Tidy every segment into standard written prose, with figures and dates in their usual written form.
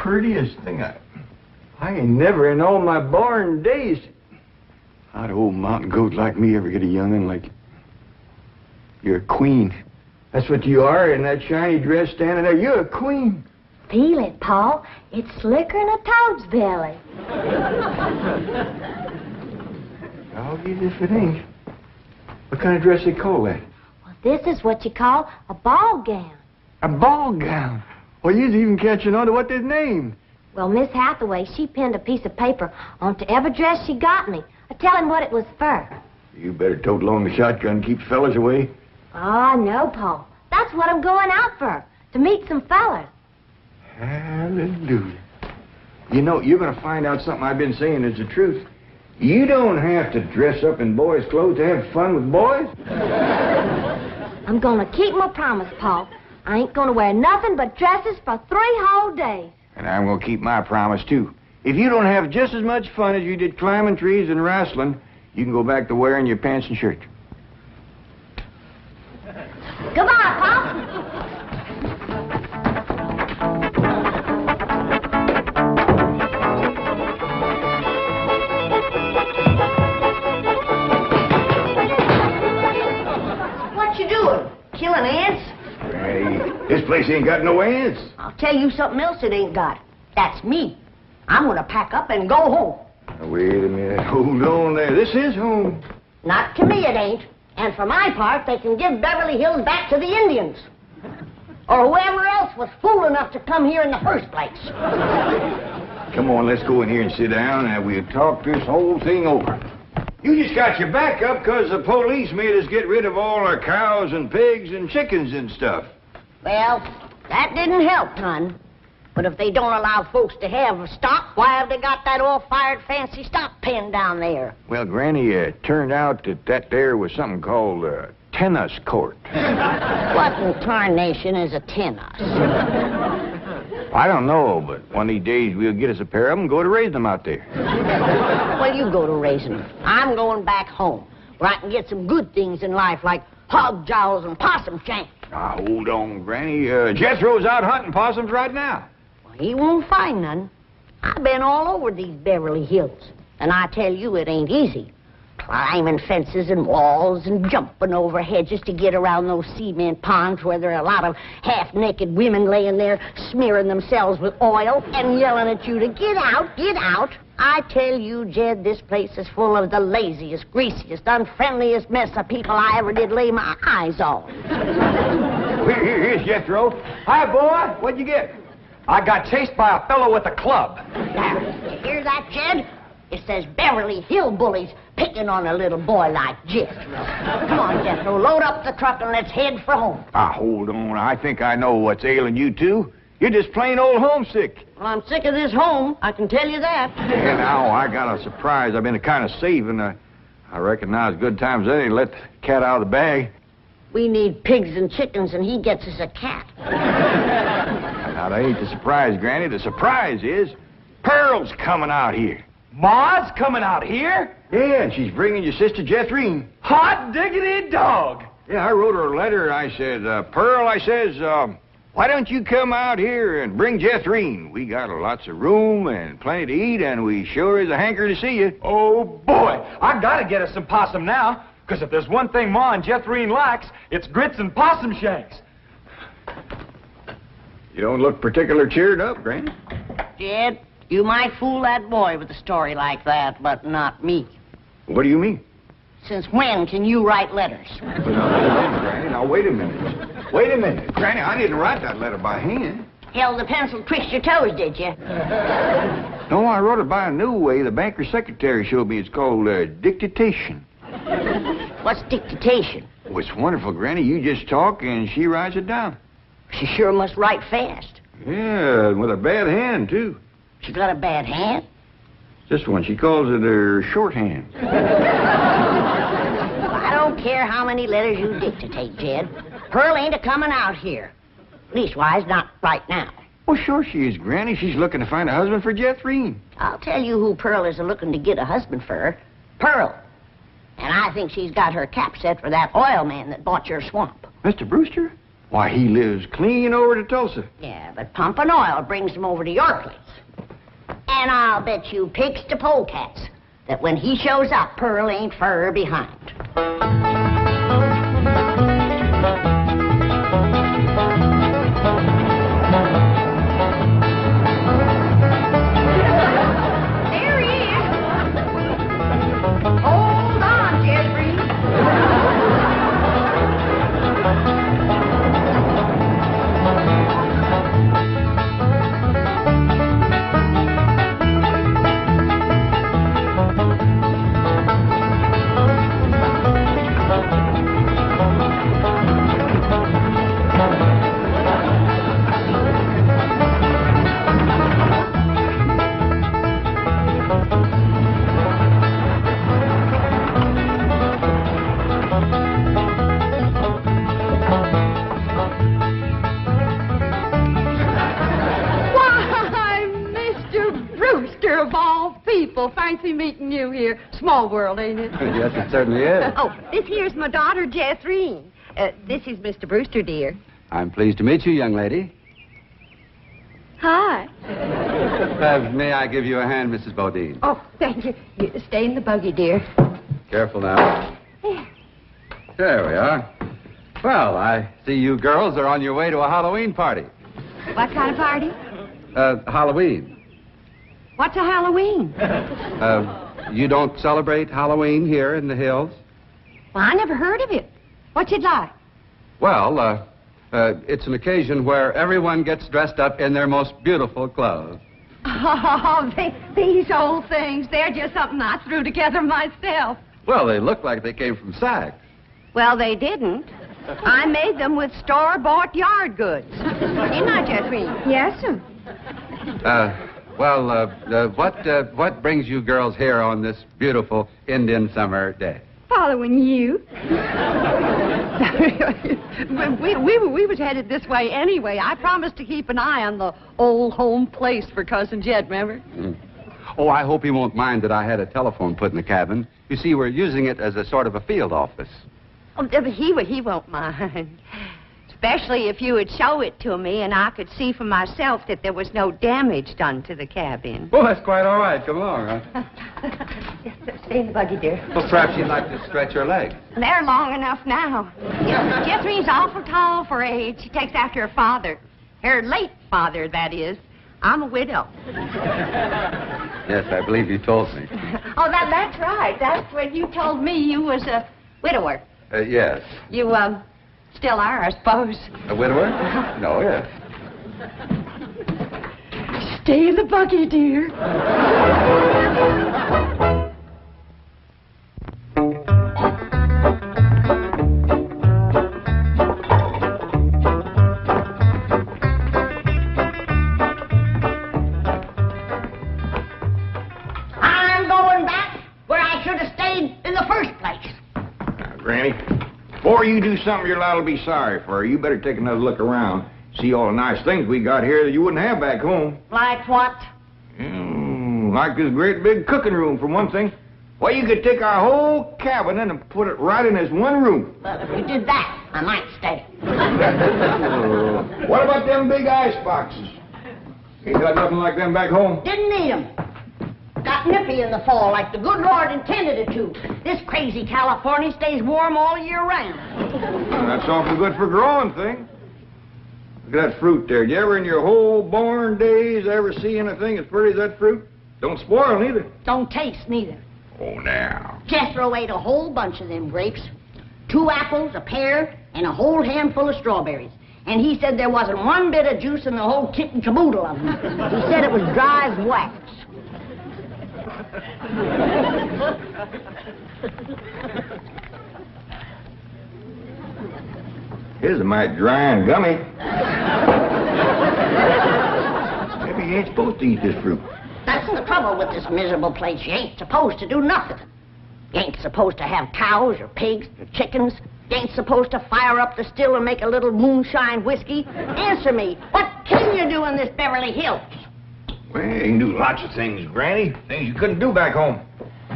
prettiest thing I ain't never in all my born days. How'd an old mountain goat like me ever get a young'un like you? You're a queen. That's what you are in that shiny dress standing there. You're a queen. Feel it, Paul. It's slicker than a toad's belly. I'll get it if it ain't. What kind of dress they call that? Well, this is what you call a ball gown. A ball gown? Well, you's even catching on to what they's named. Well, Miss Hathaway, she pinned a piece of paper onto every dress she got me, telling what it was for. You better tote along the shotgun and keep fellas away. Oh, no, Paul. That's what I'm going out for, to meet some fellas. Hallelujah. You know, you're going to find out something I've been saying is the truth. You don't have to dress up in boys' clothes to have fun with boys. I'm going to keep my promise, Paul. I ain't going to wear nothing but dresses for 3 whole days. And I'm going to keep my promise, too. If you don't have just as much fun as you did climbing trees and wrestling, you can go back to wearing your pants and shirt. Goodbye, Paul. What you doing? Killing ants? Hey, this place ain't got no ants. I'll tell you something else it ain't got. That's me. I'm gonna pack up and go home. Now, wait a minute. Hold on there. This is home. Not to me it ain't. And for my part, they can give Beverly Hills back to the Indians. Or whoever else was fool enough to come here in the first place. Come on, let's go in here and sit down and we'll talk this whole thing over. You just got your back up because the police made us get rid of all our cows and pigs and chickens and stuff. Well, that didn't help none. But if they don't allow folks to have stock, why have they got that all-fired fancy stock pen down there? Well, Granny, it turned out that there was something called a tennis court. What in tarnation is a tennis? I don't know, but one of these days we'll get us a pair of them and go to raise them out there. Well, you go to raising them. I'm going back home, where I can get some good things in life, like hog jowls and possum shanks. Now, hold on, Granny. Jethro's out hunting possums right now. He won't find none. I've been all over these Beverly Hills, and I tell you it ain't easy. Climbing fences and walls and jumping over hedges to get around those cement ponds where there are a lot of half-naked women laying there smearing themselves with oil and yelling at you to get out, get out. I tell you, Jed, this place is full of the laziest, greasiest, unfriendliest mess of people I ever did lay my eyes on. Here's Jethro. Hi, boy. What'd you get? I got chased by a fellow with a club. Now, you hear that, Jed? It says Beverly Hillbillies picking on a little boy like Jethro. Come on, Jethro, load up the truck and let's head for home. Hold on. I think I know what's ailing you two. You're just plain old homesick. Well, I'm sick of this home, I can tell you that. Yeah, now, I got a surprise. I've been kind of saving. I reckon now's good times any to let the cat out of the bag. We need pigs and chickens, and he gets us a cat. Now, that ain't the surprise, Granny. The surprise is Pearl's coming out here. Ma's coming out here? Yeah, and she's bringing your sister Jethrine. Hot diggity dog. Yeah, I wrote her a letter. I said, Pearl, I says, why don't you come out here and bring Jethrine? We got lots of room and plenty to eat, and we sure is a hanker to see you. Oh, boy. I gotta get us some possum now, because if there's one thing Ma and Jethrine likes, it's grits and possum shanks. You don't look particular cheered up, Granny. Jed, you might fool that boy with a story like that, but not me. What do you mean? Since when can you write letters? Well, now, Granny, now, wait a minute. Wait a minute. Granny, I didn't write that letter by hand. Held the pencil twist your toes, did you? No, I wrote it by a new way. The banker's secretary showed me. It's called dictation. What's dictation? Oh, it's wonderful, Granny. You just talk and she writes it down. She sure must write fast. Yeah, with a bad hand, too. She got a bad hand? This one, she calls it her shorthand. I don't care how many letters you dictate, Jed. Pearl ain't a-coming out here. Leastwise, not right now. Well, sure she is, Granny. She's looking to find a husband for Jethrine. I'll tell you who Pearl is a-looking to get a husband for her. Pearl. And I think she's got her cap set for that oil man that bought your swamp. Mr. Brewster? Why, he lives clean over to Tulsa. Yeah, but pumping oil brings him over to your place. And I'll bet you pigs to polecats that when he shows up, Pearl ain't fur behind. There he is. Hold on, Jeffrey. Of all people, fancy meeting you here. Small world, ain't it? Yes, it certainly is. Oh, this here's my daughter, Jethreen. This is Mr. Brewster, dear. I'm pleased to meet you, young lady. Hi. May I give you a hand, Mrs. Bodine? Oh, thank you. You stay in the buggy, dear. Careful now. There we are. Well, I see you girls are on your way to a Halloween party. What kind of party? Halloween. What's a Halloween? You don't celebrate Halloween here in the hills? Well, I never heard of it. What's it like? Well, it's an occasion where everyone gets dressed up in their most beautiful clothes. Oh, these old things, they're just something I threw together myself. Well, they look like they came from Saks. Well, they didn't. I made them with store-bought yard goods. Didn't I, Jethreen? Yes, sir. What brings you girls here on this beautiful Indian summer day? Following you. we was headed this way anyway. I promised to keep an eye on the old home place for Cousin Jed, remember? Mm. Oh, I hope he won't mind that I had a telephone put in the cabin. You see, we're using it as a sort of a field office. Oh, he won't mind. Especially if you would show it to me and I could see for myself that there was no damage done to the cabin. Well, that's quite all right. Come along, huh? Yes, stay in the buggy, dear. Well, perhaps you'd like to stretch your legs. They're long enough now. Jethreen's awful tall for age. She takes after her father. Her late father, that is. I'm a widow. Yes, I believe you told me. Oh, that's right. That's when you told me you was a widower. Yes. You, still are, I suppose. A widower? No, yes. Stay in the buggy, dear. I'm going back where I should have stayed in the first place. Now, Granny, before you do something you're liable to be sorry for, you better take another look around. See all the nice things we got here that you wouldn't have back home. Like what? Like this great big cooking room, for one thing. Why, you could take our whole cabin in and put it right in this one room. Well, if you did that, I might stay. What about them big ice boxes? Ain't got nothing like them back home. Didn't need 'em. Got nippy in the fall like the good Lord intended it to. This crazy California stays warm all year round. Well, that's awful good for growing things. Look at that fruit there. Did you ever in your whole born days ever see anything as pretty as that fruit? Don't spoil neither. Don't taste neither. Oh, now. Jethro ate a whole bunch of them grapes. 2 apples, a pear, and a whole handful of strawberries. And he said there wasn't one bit of juice in the whole kit and caboodle of them. He said it was dry as wax. Here's a mighty dry and gummy. Maybe you ain't supposed to eat this fruit. That's the trouble with this miserable place. You ain't supposed to do nothing. You ain't supposed to have cows or pigs or chickens. You ain't supposed to fire up the still and make a little moonshine whiskey. Answer me, what can you do in this Beverly Hills? Well, you can do lots of things, Granny. Things you couldn't do back home.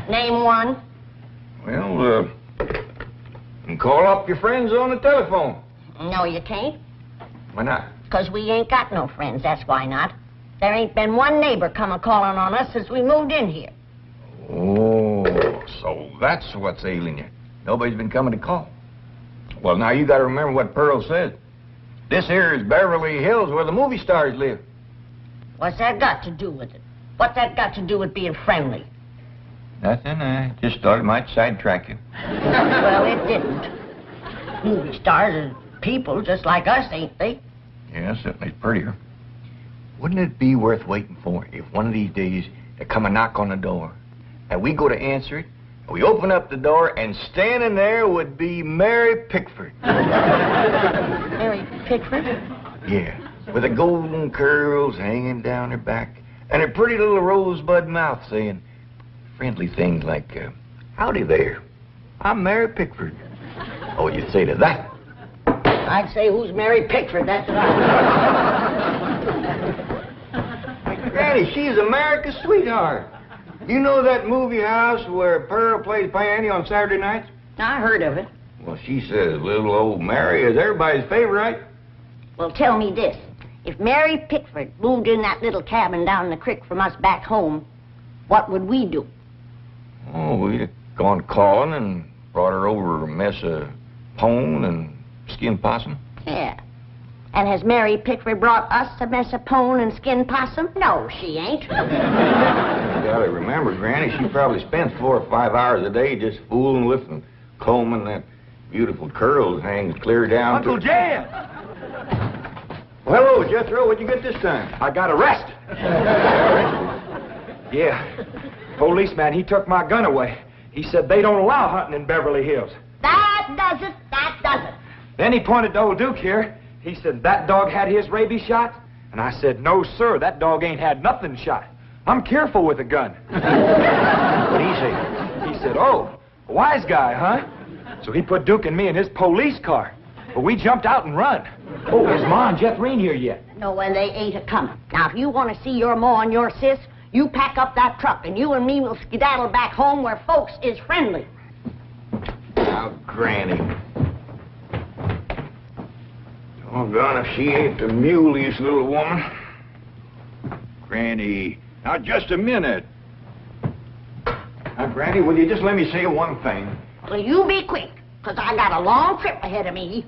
Name one. Well, you can call up your friends on the telephone. No, you can't. Why not? 'Cause we ain't got no friends, that's why not. There ain't been one neighbor come a-calling on us since we moved in here. Oh, so that's what's ailing you. Nobody's been coming to call. Well, now you got to remember what Pearl said. This here is Beverly Hills where the movie stars live. What's that got to do with it? What's that got to do with being friendly? Nothing. I just thought it might sidetrack you. Well, it didn't. Movie stars are people just like us, ain't they? Yeah, certainly it's prettier. Wouldn't it be worth waiting for if one of these days there come a knock on the door and we go to answer it, and we open up the door and standing there would be Mary Pickford. Mary Pickford? Yeah, with the golden curls hanging down her back and her pretty little rosebud mouth saying friendly things like, howdy there, I'm Mary Pickford. Oh, you'd say to that? I'd say, who's Mary Pickford? That's right. Granny, she's America's sweetheart. You know that movie house where Pearl plays piano on Saturday nights? I heard of it. Well, she says little old Mary is everybody's favorite. Well, tell me this. If Mary Pickford moved in that little cabin down the creek from us back home, what would we do? Oh, we'd have gone calling and brought her over a mess of pone and skinned possum. Yeah. And has Mary Pickford brought us a mess of pone and skinned possum? No, she ain't. You gotta remember, Granny, she probably spends 4 or 5 hours a day just fooling with and combing that beautiful curls hangs clear down Uncle to... Jan! Well, hello, Jethro. What'd you get this time? I got arrested. Yeah. Policeman, he took my gun away. He said they don't allow hunting in Beverly Hills. That does it. That does it. Then he pointed to old Duke here. He said, that dog had his rabies shot? And I said, no, sir, that dog ain't had nothing shot. I'm careful with a gun. What'd he say? He said, oh, a wise guy, huh? So he put Duke and me in his police car. But we jumped out and run. Oh, is Ma and Jethro here yet? No, and they ain't a-coming. Now, if you want to see your ma and your sis, you pack up that truck, and you and me will skedaddle back home where folks is friendly. Now, Granny. Doggone if she ain't the muliest little woman. Granny, now just a minute. Now, Granny, will you just let me say one thing? Well, you be quick, 'cause I got a long trip ahead of me.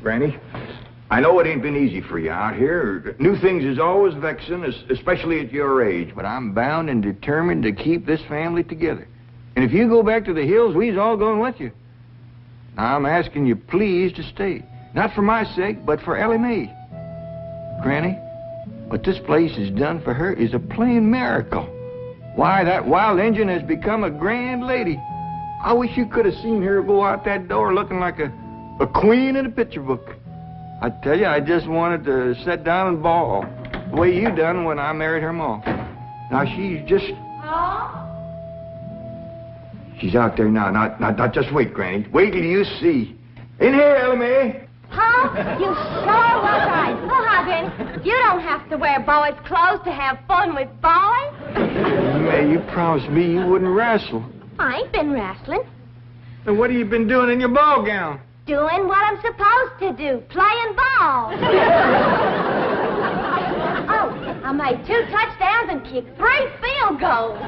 Granny, I know it ain't been easy for you out here. New things is always vexing, especially at your age, but I'm bound and determined to keep this family together. And if you go back to the hills, we's all going with you. Now, I'm asking you please to stay. Not for my sake, but for Ellie Mae. Granny, what this place has done for her is a plain miracle. Why, that wild Injun has become a grand lady. I wish you could have seen her go out that door looking like a queen in a picture book. I tell you, I just wanted to sit down and bawl, the way you done when I married her ma. Now, she's just... She's out there now. Now, just wait, Granny. Wait till you see. In here, Ellie Mae. Huh? You sure was right. Oh, hi, Granny. You don't have to wear boys' clothes to have fun with boys. Mae, you promised me you wouldn't wrestle. I ain't been wrestling. Then what have you been doing in your ball gown? Doing what I'm supposed to do, playing ball. Oh, I made 2 touchdowns and kicked 3 field goals.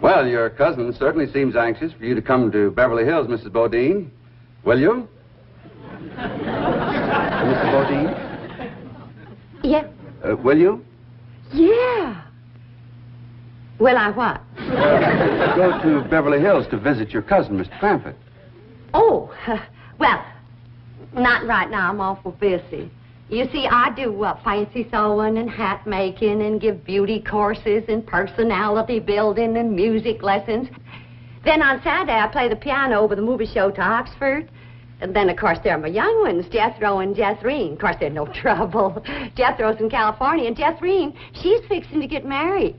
Well, your cousin certainly seems anxious for you to come to Beverly Hills, Mrs. Bodine. Will you? Mrs. Bodine? Yeah. Will you? Yeah. Will I what? Go to Beverly Hills to visit your cousin, Mr. Crampett. Oh, well, not right now. I'm awful busy. You see, I do fancy sewing and hat making and give beauty courses and personality building and music lessons. Then on Saturday, I play the piano over the movie show to Oxford. And then, of course, there are my young ones, Jethro and Jethreen. Of course, they're no trouble. Jethro's in California, and Jethreen, she's fixing to get married.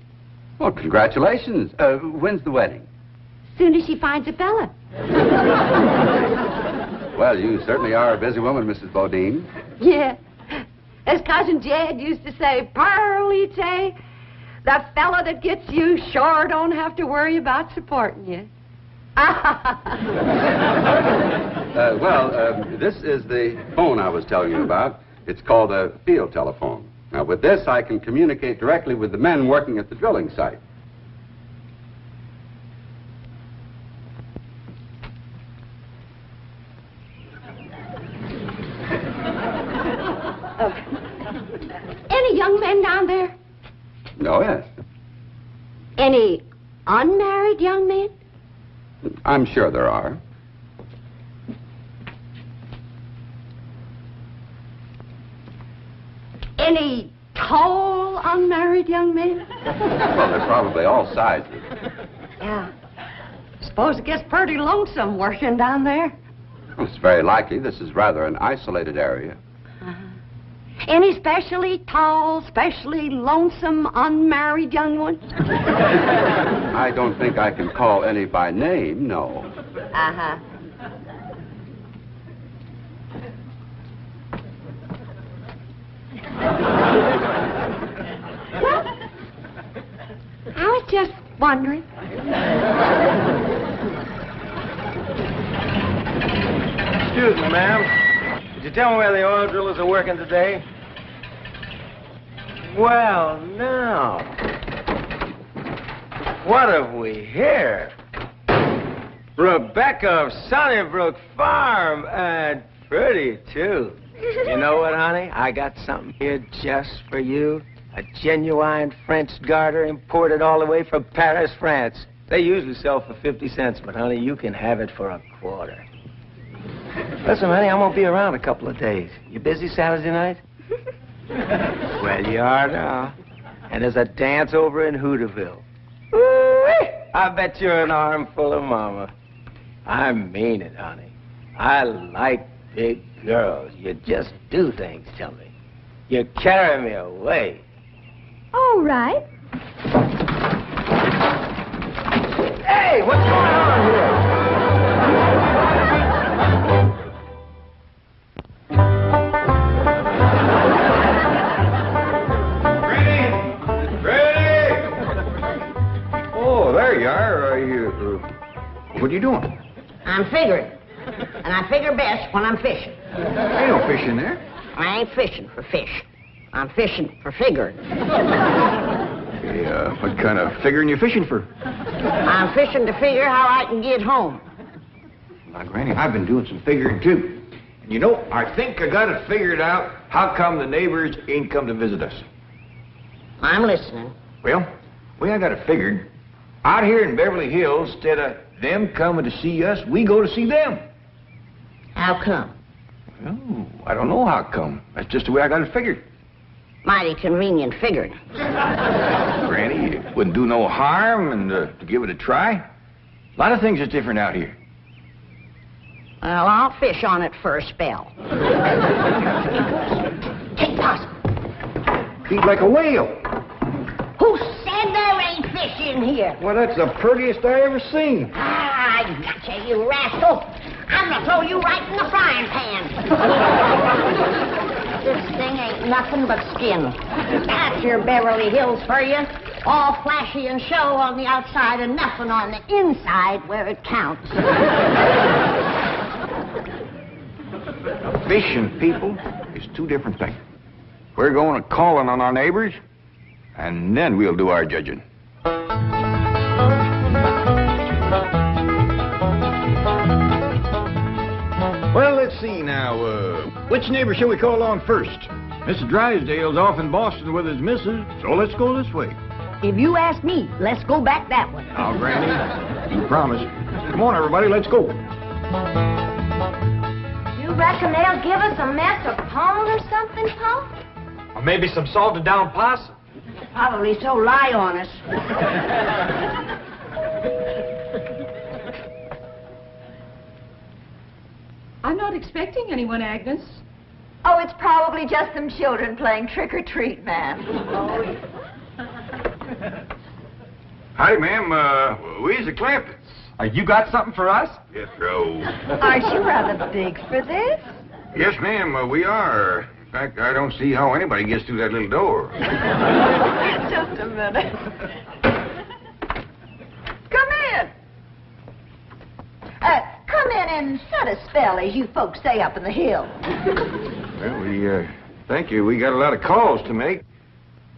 Well, congratulations. When's the wedding? Soon as she finds a fella. Well, you certainly are a busy woman, Mrs. Bodine. Yeah. As Cousin Jed used to say, Pearlie Tay, The fella that gets you sure don't have to worry about supporting you. This is the phone I was telling you about. It's called a field telephone. Now, with this, I can communicate directly with the men working at the drilling site. Any young men down there? Oh, yes. Any unmarried young men? I'm sure there are. Any tall unmarried young men? Well, they're probably all sizes. Yeah. Suppose it gets pretty lonesome working down there. Well, it's very likely. This is rather an isolated area. Any specially tall, specially lonesome, unmarried young ones? I don't think I can call any by name, no. Uh-huh. Well, I was just wondering. Excuse me, ma'am. Could you tell me where the oil drillers are working today? Well, now. What have we here? Rebecca of Sunnybrook Farm, and pretty, too. You know what, honey? I got something here just for you. A genuine French garter imported all the way from Paris, France. They usually sell for 50 cents, but, honey, you can have it for a quarter. Listen, honey, I'm going to be around a couple of days. You busy Saturday night? Well, you are now. And there's a dance over in Hooterville. Ooh-wee! I bet you're an armful of mama. I mean it, honey. I like big girls. You just do things to me. You carry me away. All right. Hey, what's going on here? There you are. What are you doing? I'm figuring. And I figure best when I'm fishing. Ain't no fish in there. I ain't fishing for fish. I'm fishing for figuring. Hey, what kind of figuring you fishing for? I'm fishing to figure how I can get home. Now, Granny, I've been doing some figuring, too. And you know, I think I got it figured out how come the neighbors ain't come to visit us. I'm listening. Well, I got it figured. Out here in Beverly Hills, instead of them coming to see us, we go to see them. How come? Oh, I don't know how come. That's just the way I got it figured. Mighty convenient figuring. Granny, it wouldn't do no harm and to give it a try. A lot of things is different out here. Well, I'll fish on it for a spell. Take possum. Feed like a whale. Who said there ain't fish in here? Well, that's the prettiest I ever seen. Ah, I gotcha, you rascal. I'm gonna throw you right in the frying pan. This thing ain't nothing but skin. That's your Beverly Hills for you. All flashy and show on the outside and nothing on the inside where it counts. Fish and people is two different things. We're going to calling on our neighbors, and then we'll do our judging. Well, let's see now. Which neighbor shall we call on first? Mr. Drysdale's off in Boston with his missus, so let's go this way. If you ask me, let's go back that way. Now, Granny, you promise. Come on, everybody, let's go. You reckon they'll give us a mess of pone or something, Pa? Or maybe some salted down possum. Probably so lie on us. I'm not expecting anyone, Agnes. Oh, it's probably just some children playing trick-or-treat, ma'am. Hi, ma'am. We's the Clamptons. You got something for us? Yes, sir. Aren't you rather big for this? Yes, ma'am, we are. In fact, I don't see how anybody gets through that little door. Just a minute. Come in. Come in and set a spell, as you folks say up in the hill. Well, we, thank you. We got a lot of calls to make.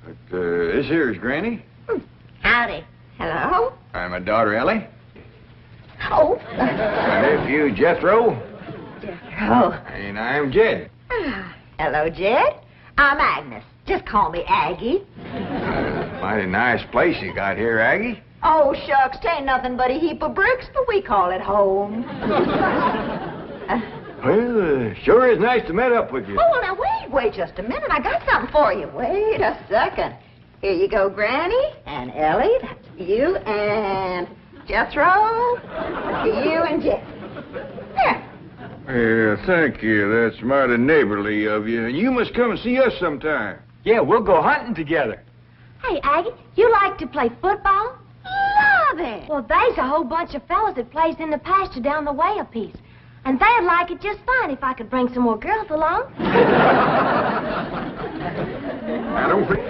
But, this here is Granny. Howdy. Hello? I'm my daughter, Ellie. Oh. My nephew, Jethro. Oh. And I'm Jed. Hello, Jed. I'm Agnes. Just call me Aggie. Mighty nice place you got here, Aggie. Oh, shucks, 'tain't nothing but a heap of bricks, but we call it home. Well, sure is nice to meet up with you. Oh, well, now, wait just a minute. I got something for you. Wait a second. Here you go, Granny, and Ellie, that's for you, and Jethro, that's for you, and Jed. There. Yeah, thank you. That's mighty neighborly of you. And you must come and see us sometime. Yeah, we'll go hunting together. Hey, Aggie, you like to play football? Love it. Well, there's a whole bunch of fellas that plays in the pasture down the way a piece. And they'd like it just fine if I could bring some more girls along. I don't think...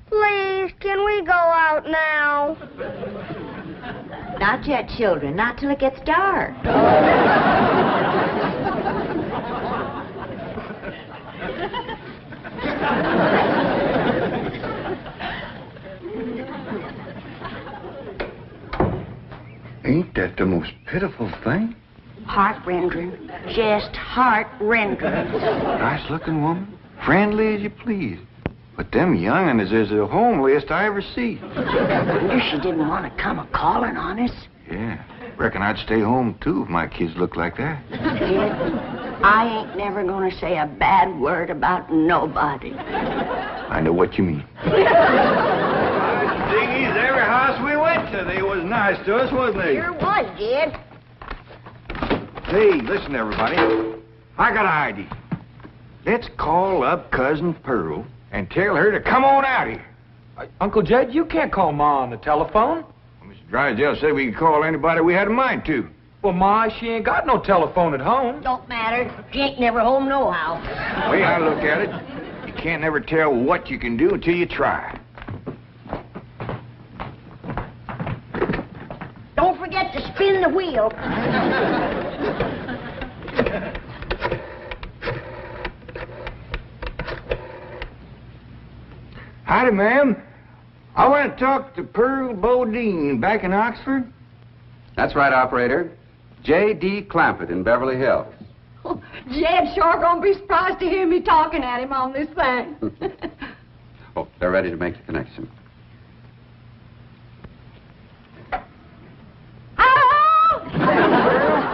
Please, can we go out now? Not yet, children. Not till it gets dark. Ain't that the most pitiful thing? Heart-rendering. Just heart-rendering. Nice-looking woman. Friendly as you please. But them young'uns is the homeliest I ever see. If she didn't want to come a-calling on us. Yeah. Reckon I'd stay home, too, if my kids looked like that. Kid, I ain't never gonna say a bad word about nobody. I know what you mean. Diggies, every house we went to, they was nice to us, wasn't they? Sure was, Jed. Hey, listen, everybody. I got an idea. Let's call up Cousin Pearl and tell her to come on out here. Uncle Jed, you can't call Ma on the telephone. Mr. Drysdale said we could call anybody we had a mind to. Well, Ma, she ain't got no telephone at home. Don't matter. She ain't never home nohow. The way I look at it, you can't never tell what you can do until you try. Don't forget to spin the wheel. Howdy, ma'am. I want to talk to Pearl Bodine back in Oxford. That's right, operator. J.D. Clampett in Beverly Hills. Oh, Jed's sure gonna be surprised to hear me talking at him on this thing. Oh, they're ready to make the connection. Oh!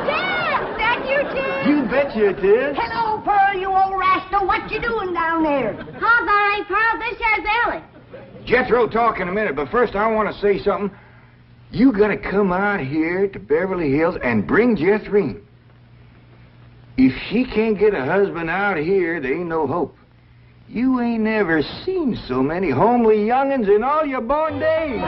Jed! Is that you, Jed? You betcha it is. Hello, Pearl, you old rascal. What you doing down there? Huh, there ain't Pearl. This here's Ellie. Jethro talk in a minute, but first I want to say something. You gotta come out here to Beverly Hills and bring Jethrine. If she can't get a husband out here, there ain't no hope. You ain't never seen so many homely young'uns in all your born days.